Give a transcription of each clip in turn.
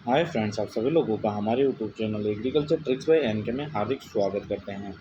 Hi friends, आप सभी लोगों का हमारे YouTube channel agriculture tricks by NK में हार्दिक स्वागत करते हैं।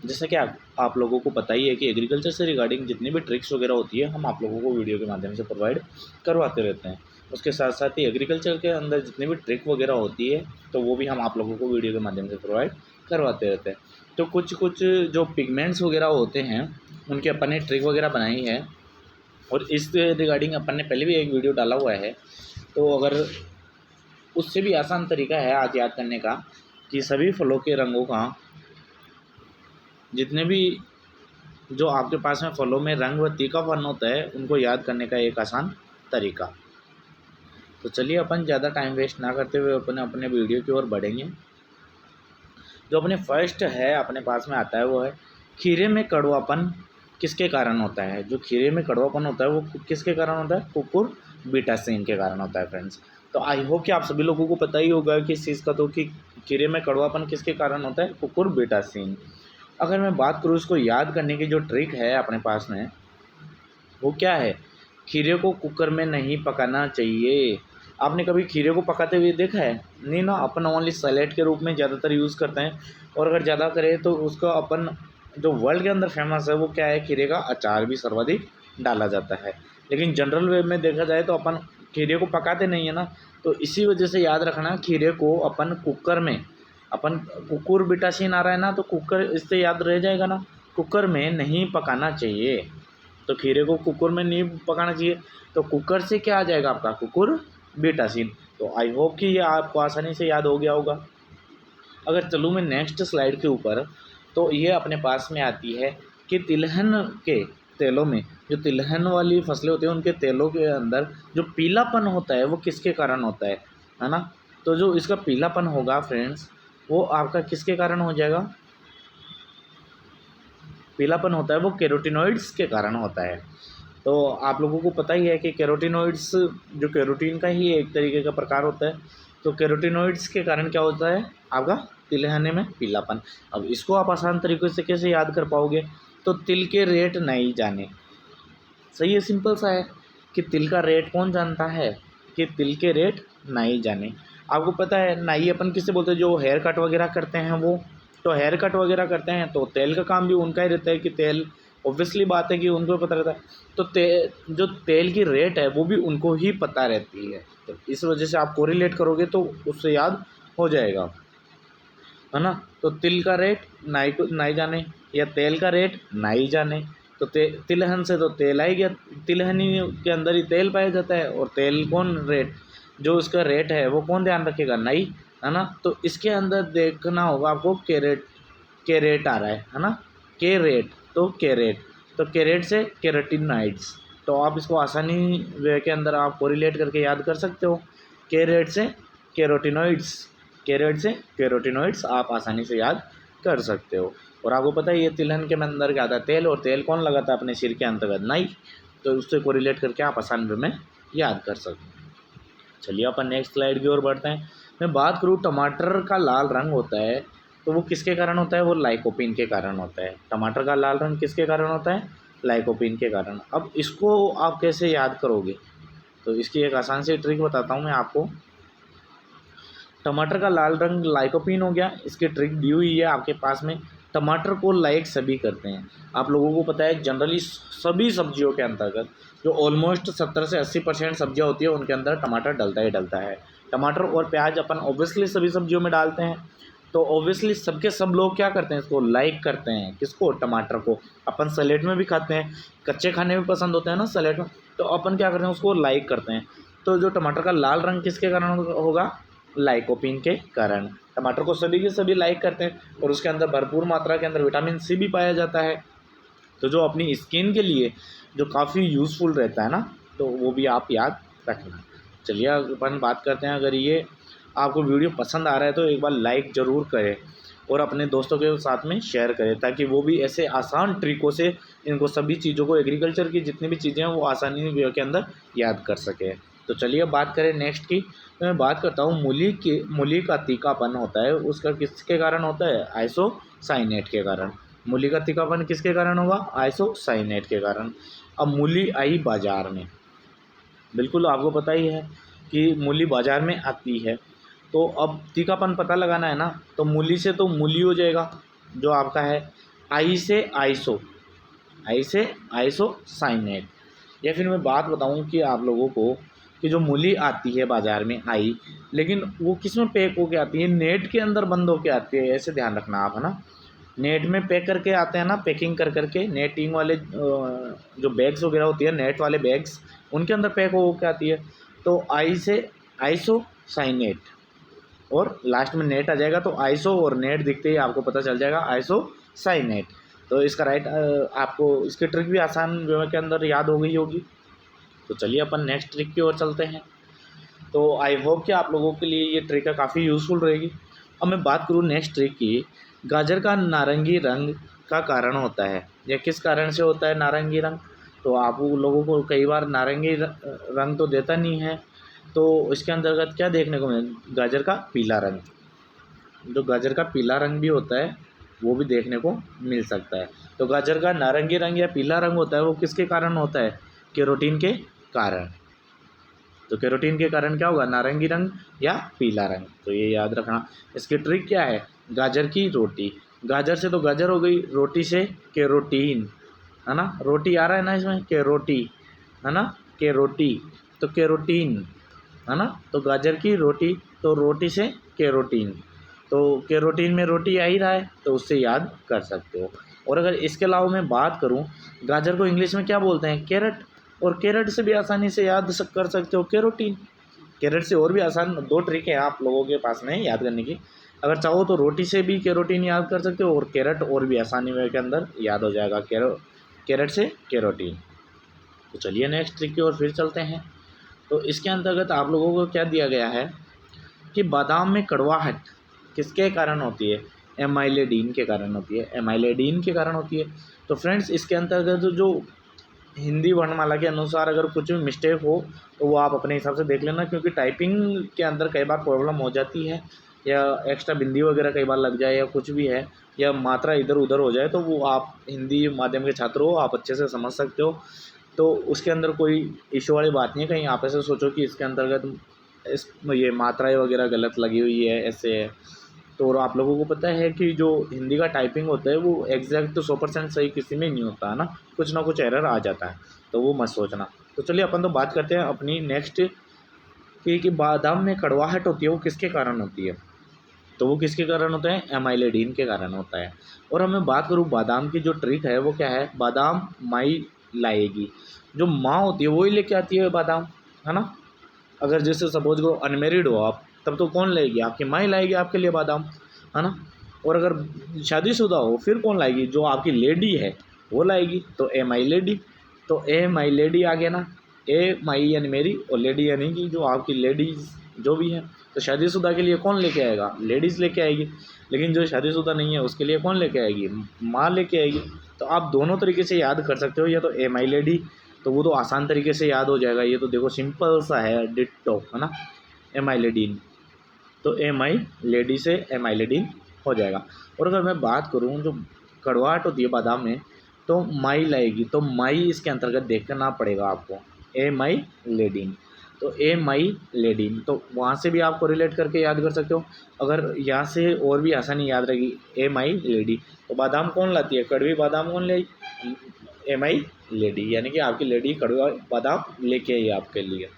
जैसा कि आप लोगों को पता ही है कि एग्रीकल्चर से रिगार्डिंग जितनी भी ट्रिक्स वगैरह होती है हम आप लोगों को वीडियो के माध्यम से प्रोवाइड करवाते रहते हैं। उसके साथ साथ ही एग्रीकल्चर के अंदर जितनी भी ट्रिक वगैरह होती है तो वो भी हम आप लोगों को वीडियो के माध्यम से प्रोवाइड करवाते रहते हैं। तो कुछ कुछ जो पिगमेंट्स वगैरह होते हैं उनकी अपन ने ट्रिक वगैरह बनाई है और इस रिगार्डिंग अपन ने पहले भी एक वीडियो डाला हुआ है। तो अगर उससे भी आसान तरीका है आज याद करने का कि सभी फलों के रंगों का जितने भी जो आपके पास में फलों में रंग व तीखापन होता है उनको याद करने का एक आसान तरीका। तो चलिए अपन ज़्यादा टाइम वेस्ट ना करते हुए अपने अपने वीडियो की ओर बढ़ेंगे। जो अपने फर्स्ट है अपने पास में आता है वो है खीरे में कड़वापन किसके कारण होता है। जो खीरे में कड़वापन होता है वो किसके कारण होता है? कुकुर बीटासिन के कारण होता है फ्रेंड्स। तो आई होप कि आप सभी लोगों को पता ही होगा कि इस चीज़ का तो कि खीरे में कड़वापन किसके कारण होता है? कुकुर बीटासिन। अगर मैं बात करूँ इसको याद करने की जो ट्रिक है अपने पास में वो क्या है? खीरे को कुकर में नहीं पकाना चाहिए। आपने कभी खीरे को पकाते हुए देखा है? नहीं ना, अपन ओनली सैलेड के रूप में ज़्यादातर यूज़ करते हैं और अगर ज़्यादा करें तो उसका अपन जो वर्ल्ड के अंदर फेमस है वो क्या है? खीरे का अचार भी सर्वाधिक डाला जाता है। लेकिन जनरल वे में देखा जाए तो अपन खीरे को पकाते नहीं है ना, तो इसी वजह से याद रखना खीरे को अपन कुकर में अपन कुकुर बिटाशिन आ रहा है ना, तो कुकर इससे याद रह जाएगा ना, कुकर में नहीं पकाना चाहिए। तो खीरे को कुकर में नहीं पकाना चाहिए तो कुकर से क्या आ जाएगा आपका? कुकुर बीटासिन। तो आई होप कि ये आपको आसानी से याद हो गया होगा। अगर चलूँ मैं नेक्स्ट स्लाइड के ऊपर तो ये अपने पास में आती है कि तिलहन के तेलों में जो तिलहन वाली फसलें होती हैं उनके तेलों के अंदर जो पीलापन होता है वो किसके कारण होता है ना। तो जो इसका पीलापन होगा फ्रेंड्स वो आपका किसके कारण हो जाएगा? पीलापन होता है वो कैरोटीनॉइड्स के कारण होता है। तो आप लोगों को पता ही है कि कैरोटीनॉइड्स जो कैरोटीन का ही एक तरीके का प्रकार होता है। तो कैरोटीनॉइड्स के कारण क्या होता है आपका? तिलहने में पीलापन। अब इसको आप आसान तरीके से कैसे याद कर पाओगे? तो तिल के रेट नहीं जाने। सही है, सिंपल सा है कि तिल का रेट कौन जानता है? कि तिल के रेट नहीं जाने। आपको पता है नाई अपन किससे बोलते हैं? जो हेयर कट वगैरह करते हैं वो। तो हेयर कट वगैरह करते हैं तो तेल का काम भी उनका ही रहता है कि तेल, ऑब्वियसली बात है कि उनको पता रहता है। तो जो तेल की रेट है वो भी उनको ही पता रहती है। तो इस वजह से आप कोरिलेट करोगे तो उससे याद हो जाएगा, है ना। तो तिल का रेट नाई को नाई जाने या तेल का रेट नाई जाने। तो तिलहन से तो तेल आ ही गया, तिलहनी के अंदर ही तेल पाया जाता है और तेल कौन रेट जो उसका रेट है वो कौन ध्यान रखेगा? नाई, है ना। तो इसके अंदर देखना होगा आपको के रेट आ रहा है ना। के रेट तो के रेट तो के रेट से केराटिनॉइड्स। तो आप इसको आसानी वे के अंदर आप कोरिलेट करके याद कर सकते हो। के रेट से केरोटिनॉइड्स, कैरेट से कैरोटिनॉइड्स आप आसानी से याद कर सकते हो। और आपको पता है ये तिलहन के अंदर क्या आता है? तेल। और तेल कौन लगाता है अपने सिर के अंतर्गत? नाई। तो उससे कोरिलेट करके आप आसान वे में याद कर सकते हैं। चलिए अपन नेक्स्ट स्लाइड की ओर बढ़ते हैं। मैं बात करूँ टमाटर का लाल रंग होता है तो वो किसके कारण होता है? वो लाइकोपीन के कारण होता है। टमाटर का लाल रंग किसके कारण होता है? लाइकोपीन के कारण। अब इसको आप कैसे याद करोगे? तो इसकी एक आसान सी ट्रिक बताता हूँ मैं आपको। टमाटर का लाल रंग लाइकोपीन हो गया, इसकी ट्रिक दी हुई है आपके पास में। टमाटर को लाइक सभी करते हैं। आप लोगों को पता है जनरली सभी सब्जियों के अंतर्गत जो ऑलमोस्ट 70 से 80% सब्जियां होती है उनके अंदर टमाटर डलता ही डलता है। टमाटर और प्याज अपन ऑब्वियसली सभी सब्जियों में डालते हैं। तो ऑब्वियसली सबके सब लोग क्या करते हैं? इसको लाइक करते हैं। किसको? टमाटर को। अपन सैलेड में भी खाते हैं, कच्चे खाने में पसंद होते हैं ना सैलेड में, तो अपन क्या करते हैं? उसको लाइक करते हैं। तो जो टमाटर का लाल रंग किसके कारण होगा? लाइकोपीन के कारण। टमाटर को सभी के सभी लाइक करते हैं और उसके अंदर भरपूर मात्रा के अंदर विटामिन सी भी पाया जाता है, तो जो अपनी स्किन के लिए जो काफ़ी यूज़फुल रहता है ना, तो वो भी आप याद रखना। चलिए अपन बात करते हैं। अगर ये आपको वीडियो पसंद आ रहा है तो एक बार लाइक ज़रूर करें और अपने दोस्तों के साथ में शेयर करें ताकि वो भी ऐसे आसान तरीक़ों से इनको सभी चीज़ों को, एग्रीकल्चर की जितनी भी चीज़ें हैं वो आसानी वे के अंदर याद कर सकें। तो चलिए बात करें नेक्स्ट की। तो मैं बात करता हूँ मूली का तीखापन होता है उसका किसके कारण होता है? आइसोसाइनेट के कारण। मूली का तीखापन किसके कारण होगा? आइसोसाइनेट के कारण। अब मूली आई बाज़ार में, बिल्कुल आपको पता ही है कि मूली बाज़ार में आती है। तो अब तीखापन पता लगाना है ना, तो मूली से तो मूली हो जाएगा जो आपका है, आई से आइसो, आई से आइसोसाइनेट। या फिर मैं बात बताऊं कि आप लोगों को कि जो मूली आती है बाज़ार में आई, लेकिन वो किस में पैक होके आती है, नेट के अंदर बंद होके आती है, ऐसे ध्यान रखना आप, है ना। नेट में पैक करके आते हैं ना, पैकिंग कर करके नेटिंग वाले जो बैग्स वगैरह होती है, नेट वाले बैग्स, उनके अंदर पैक होके आती है। तो आई से आइसोसाइनेट और लास्ट में नेट आ जाएगा, तो आइसो और नेट दिखते ही आपको पता चल जाएगा आइसोसाइनेट। तो इसका राइट आपको इसकी ट्रिक भी आसान वे के अंदर याद हो गई होगी। तो चलिए अपन नेक्स्ट ट्रिक की ओर चलते हैं। तो आई होप कि आप लोगों के लिए ये ट्रिक काफ़ी यूज़फुल रहेगी। अब मैं बात करूँ नेक्स्ट ट्रिक की, गाजर का नारंगी रंग का कारण होता है, या किस कारण से होता है नारंगी रंग। तो आप लोगों को कई बार नारंगी रंग तो देता नहीं है, तो इसके अंतर्गत क्या देखने को मिले, गाजर का पीला रंग, जो गाजर का पीला रंग भी होता है वो भी देखने को मिल सकता है। तो गाजर का नारंगी रंग या पीला रंग होता है वो किसके कारण होता है, कैरोटीन के कारण। तो कैरोटीन के कारण क्या होगा, नारंगी रंग या पीला रंग। तो ये याद रखना। इसकी ट्रिक क्या है, गाजर की रोटी, गाजर से तो गाजर हो गई, रोटी से कैरोटीन, है ना, रोटी आ रहा है ना इसमें, कैरोटी, है ना, कैरोटी, तो कैरोटीन, है ना। तो गाजर की रोटी, तो रोटी से कैरोटीन, तो कैरोटीन में रोटी आ ही रहा है, तो उससे याद कर सकते हो। और अगर इसके अलावा मैं बात करूं, गाजर को इंग्लिश में क्या बोलते हैं, कैरेट, और कैरेट से भी आसानी से याद कर सकते हो कैरोटीन। कैरेट से और भी आसान दो ट्रिक है आप लोगों के पास में याद करने की। अगर चाहो तो रोटी से भी कैरोटीन याद कर सकते हो, और कैरेट और भी आसानी वे के अंदर याद हो जाएगा, कैरेट से कैरोटीन। तो चलिए नेक्स्ट ट्रिक की ओर फिर चलते हैं। तो इसके अंतर्गत आप लोगों को क्या दिया गया है कि बादाम में कड़वाहट किसके कारण होती है, एमाइलेडीन के कारण होती है, एमाइलेडीन के कारण होती है। तो फ्रेंड्स इसके अंतर्गत जो हिंदी वर्णमाला के अनुसार अगर कुछ भी मिस्टेक हो तो वो आप अपने हिसाब से देख लेना, क्योंकि टाइपिंग के अंदर कई बार प्रॉब्लम हो जाती है, या एक्स्ट्रा बिंदी वगैरह कई बार लग जाए, या कुछ भी है, या मात्रा इधर उधर हो जाए, तो वो आप हिंदी माध्यम के छात्र हो, आप अच्छे से समझ सकते हो। तो उसके अंदर कोई इशू वाली बात नहीं है, कहीं आप ऐसे सोचो कि इसके अंतर्गत इस ये मात्राएँ वगैरह गलत लगी हुई है, ऐसे है। तो और आप लोगों को पता है कि जो हिंदी का टाइपिंग होता है वो एग्जैक्ट तो 100% सही किसी में नहीं होता है ना कुछ एरर आ जाता है, तो वो मत सोचना। तो चलिए अपन तो बात करते हैं अपनी नेक्स्ट कि बादाम में कड़वाहट होती है वो किसके कारण होती है। तो वो किसके कारण होता है, एमाइलेडीन के कारण होता है। और हमें बात करूँ बादाम की जो ट्रिक है वो क्या है, बादाम माई लाएगी, जो माँ होती है वही लेके आती है बादाम, है ना। अगर जैसे सपोज करो अनमेरिड हो आप, तब तो कौन लाएगी, आपकी माँ ही लाएगी आपके लिए बादाम, है ना। और अगर शादीशुदा हो फिर कौन लाएगी, जो आपकी लेडी है वो लाएगी, तो ए माई लेडी। तो ए माई लेडी आ गया ना, ए माई यानी मेरी, और लेडी यानी कि जो आपकी लेडीज़ जो भी है। तो शादीशुदा के लिए कौन लेके आएगा, लेडीज़ लेके आएगी, लेकिन जो शादीशुदा नहीं है उसके लिए कौन लेके आएगी, माँ लेके आएगी। तो आप दोनों तरीके से याद कर सकते हो, या तो ए माई लेडी, तो वो तो आसान तरीके से याद हो जाएगा, ये तो देखो सिंपल सा है, डिट्टो, है ना, एमाइलेडीन। तो एमाइलेडी से एमाइलेडीन हो जाएगा। और अगर मैं बात करूँ जो कड़वाहट होती है बादाम में, तो माई लाएगी, तो माई इसके अंतर्गत देखना पड़ेगा आपको, एमाइलेडीन। तो एमाइलेडीन, तो वहाँ से भी आपको रिलेट करके याद कर सकते हो। अगर यहाँ से और भी आसानी याद रहेगी, एमाइलेडी, तो बादाम कौन लाती है, कड़वी बादाम कौन ले, एमाई लेडी, यानी कि आपकी लेडी कड़वा बादाम लेके आई आपके लिए।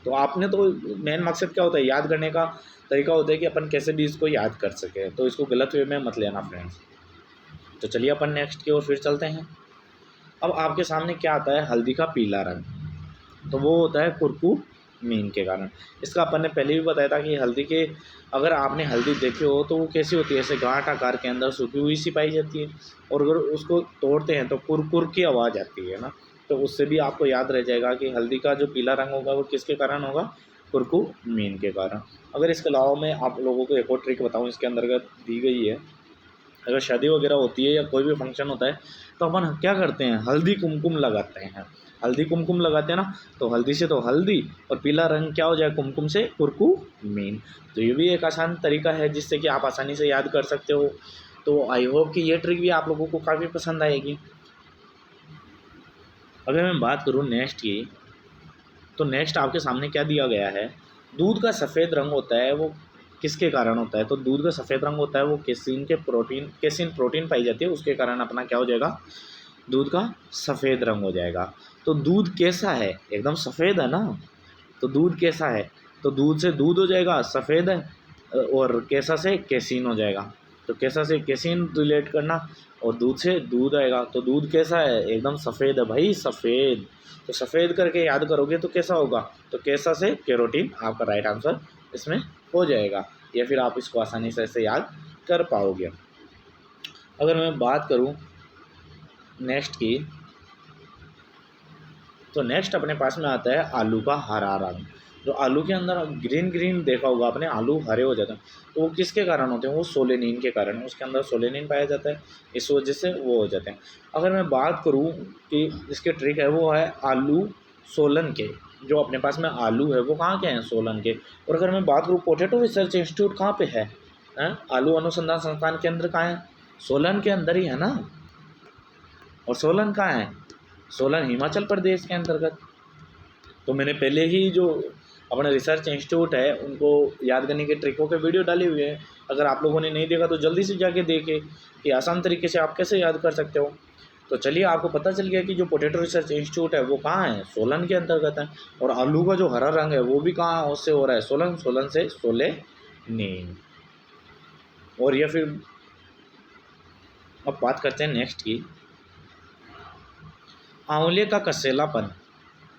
तो आपने तो मेन मकसद क्या होता है, याद करने का तरीका होता है कि अपन कैसे भी इसको याद कर सकें, तो इसको गलत वे में मत लेना फ्रेंड्स। तो चलिए अपन नेक्स्ट की ओर फिर चलते हैं। अब आपके सामने क्या आता है, हल्दी का पीला रंग, तो वो होता है कुरकुमीन के कारण। इसका अपन ने पहले भी बताया था कि हल्दी के, अगर आपने हल्दी देखी हो तो वो कैसी होती है, ऐसे गांठ आकार के अंदर सूखी हुई सी पाई जाती है, और अगर उसको तोड़ते हैं तो कुरकुर की आवाज़ आती है ना। तो उससे भी आपको याद रह जाएगा कि हल्दी का जो पीला रंग होगा वो किसके कारण होगा, कुरकुमीन के कारण। अगर इसके अलावा मैं आप लोगों को एक और ट्रिक बताऊँ, इसके अंतर्गत दी गई है, अगर शादी वगैरह होती है या कोई भी फंक्शन होता है, तो अपन क्या करते हैं, हल्दी कुमकुम लगाते हैं, हल्दी कुमकुम लगाते हैं ना। तो हल्दी से तो हल्दी, और पीला रंग क्या हो जाए, कुमकुम से कुरकुमीन। तो ये भी एक आसान तरीका है जिससे कि आप आसानी से याद कर सकते हो। तो आई होप कि ये ट्रिक भी आप लोगों को काफ़ी पसंद आएगी। अगर मैं बात करूँ नेक्स्ट की, तो नेक्स्ट आपके सामने क्या दिया गया है, दूध का सफ़ेद रंग होता है वो किसके कारण होता है? तो दूध का सफ़ेद रंग होता है वो केसिन प्रोटीन पाई जाती है, उसके कारण अपना क्या हो जाएगा? दूध का सफ़ेद रंग हो जाएगा। तो दूध कैसा है? एकदम सफ़ेद है ना। तो दूध कैसा है? तो दूध से दूध हो जाएगा, सफ़ेद है, और कैसा से केसिन हो जाएगा। तो कैसा से केसिन रिलेट करना, और दूध से दूध आएगा। तो दूध कैसा है? एकदम सफ़ेद है भाई, सफ़ेद। तो सफ़ेद करके याद करोगे तो कैसा होगा? तो कैसा से कैरोटीन आपका राइट आंसर इसमें हो जाएगा, या फिर आप इसको आसानी से ऐसे याद कर पाओगे। अगर मैं बात करूँ नेक्स्ट की, तो नेक्स्ट अपने पास में आता है आलू का हरा रंग। जो आलू के अंदर ग्रीन ग्रीन देखा होगा आपने, आलू हरे हो जाते हैं, तो वो किसके कारण होते हैं? वो सोलेनिन के कारण, उसके अंदर सोलेनिन पाया जाता है, इस वजह से वो हो जाते हैं। अगर मैं बात करूँ कि इसके ट्रिक है, वो है आलू सोलन के। जो अपने पास में आलू है वो कहाँ के हैं? सोलन के। और अगर मैं बात करूँ पोटैटो रिसर्च इंस्टीट्यूट कहाँ पे है? आलू अनुसंधान संस्थान केंद्र कहाँ है? सोलन के अंदर ही है ना। और सोलन कहाँ है? सोलन हिमाचल प्रदेश के अंतर्गत। तो मैंने पहले ही जो अपना रिसर्च इंस्टीट्यूट है उनको याद करने के ट्रिकों के वीडियो डाले हुए हैं। अगर आप लोगों ने नहीं देखा तो जल्दी से जाके देखें कि आसान तरीके से आप कैसे याद कर सकते हो। तो चलिए, आपको पता चल गया कि जो पोटैटो रिसर्च इंस्टीट्यूट है वो कहाँ है? सोलन के अंतर्गत है। और आलू का जो हरा रंग है वो भी कहाँ से हो रहा है? सोलन। सोलन से सोलेनिन। और या फिर अब बात करते हैं नेक्स्ट की, आंवले का कसेलापन।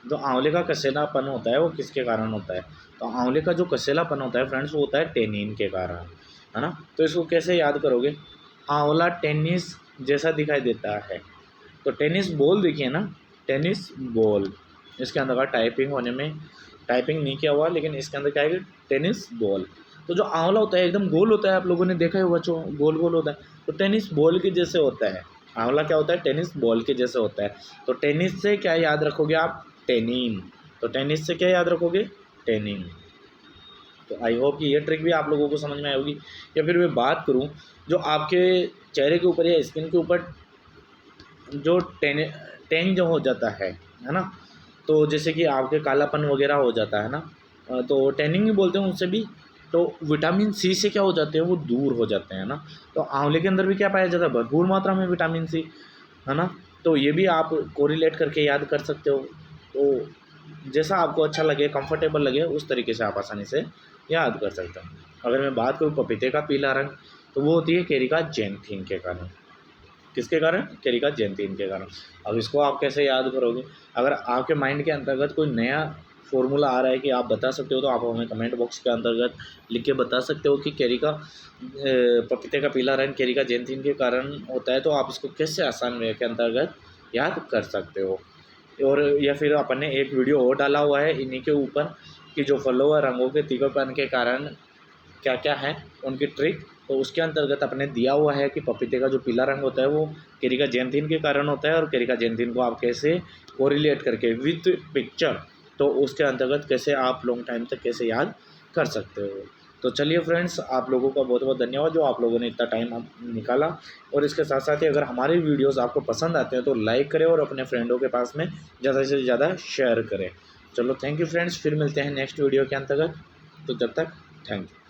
जो आंवले का कसेलापन होता है वो किसके कारण होता है? तो आंवले का जो कसेलापन होता है फ्रेंड्स, वो होता है टेनिन के कारण, है ना। तो इसको कैसे याद करोगे? आंवला टेनिस जैसा दिखाई देता है। तो टेनिस बॉल देखिए ना, टेनिस बॉल, इसके अंदर का टाइपिंग होने में, टाइपिंग नहीं किया हुआ, लेकिन इसके अंदर क्या है? Tennis ball. तो जो आंवला होता है एकदम गोल होता है, आप लोगों ने देखा है बच्चों, गोल गोल होता है। तो टेनिस बॉल के जैसे होता है आंवला। क्या होता है? टेनिस बॉल के जैसे होता है। तो टेनिस से क्या याद रखोगे आप? टेनिन। तो टेनिस से क्या याद रखोगे? टेनिन। तो आई होप कि ये ट्रिक भी आप लोगों को समझ में आई होगी। या फिर मैं बात करूं, जो आपके चेहरे के ऊपर या स्किन के ऊपर जो टेन जो हो जाता है ना, तो जैसे कि आपके कालापन वगैरह हो जाता है ना, तो टैनिंग भी बोलते हैं उससे भी। तो विटामिन सी से क्या हो जाते हैं? वो दूर हो जाते हैं ना। तो आंवले के अंदर भी क्या पाया जाता है? भरपूर मात्रा में विटामिन सी, है ना। तो ये भी आप कोरिलेट करके याद कर सकते हो। तो जैसा आपको अच्छा लगे, कंफर्टेबल लगे, उस तरीके से आप आसानी से याद कर सकते हो। अगर मैं बात करूँ पपीते का पीला रंग, तो वो होती है केरिका जेंथिन के कारण। किसके कारण? केरिका जेंथिन के कारण। अब इसको आप कैसे याद करोगे? अगर आपके माइंड के अंतर्गत कोई नया फॉर्मूला आ रहा है कि आप बता सकते हो, तो आप हमें कमेंट बॉक्स के अंतर्गत लिख के बता सकते हो कि केरिका पपीते का पीला रंग केरिका जेंथिन के कारण होता है। तो आप इसको कैसे आसान वे के अंतर्गत याद कर सकते हो। और या फिर अपन ने एक वीडियो और डाला हुआ है इन्हीं के ऊपर, कि जो फलों व रंगों के तीखेपन के कारण क्या क्या है उनकी ट्रिक। तो उसके अंतर्गत अपने दिया हुआ है कि पपीते का जो पीला रंग होता है वो केरिका जेंथिन के कारण होता है, और केरिका जेंथिन को आप कैसे कोरिलेट करके विथ पिक्चर, तो उसके अंतर्गत कैसे आप लॉन्ग टाइम तक कैसे याद कर सकते हो। तो चलिए फ्रेंड्स, आप लोगों का बहुत बहुत धन्यवाद जो आप लोगों ने इतना टाइम निकाला। और इसके साथ साथ ही अगर हमारे वीडियोज़ आपको पसंद आते हैं तो लाइक करें और अपने फ्रेंडों के पास में ज़्यादा से ज़्यादा शेयर करें। चलो थैंक यू फ्रेंड्स, फिर मिलते हैं नेक्स्ट वीडियो के अंतर्गत। तो जब तक थैंक यू।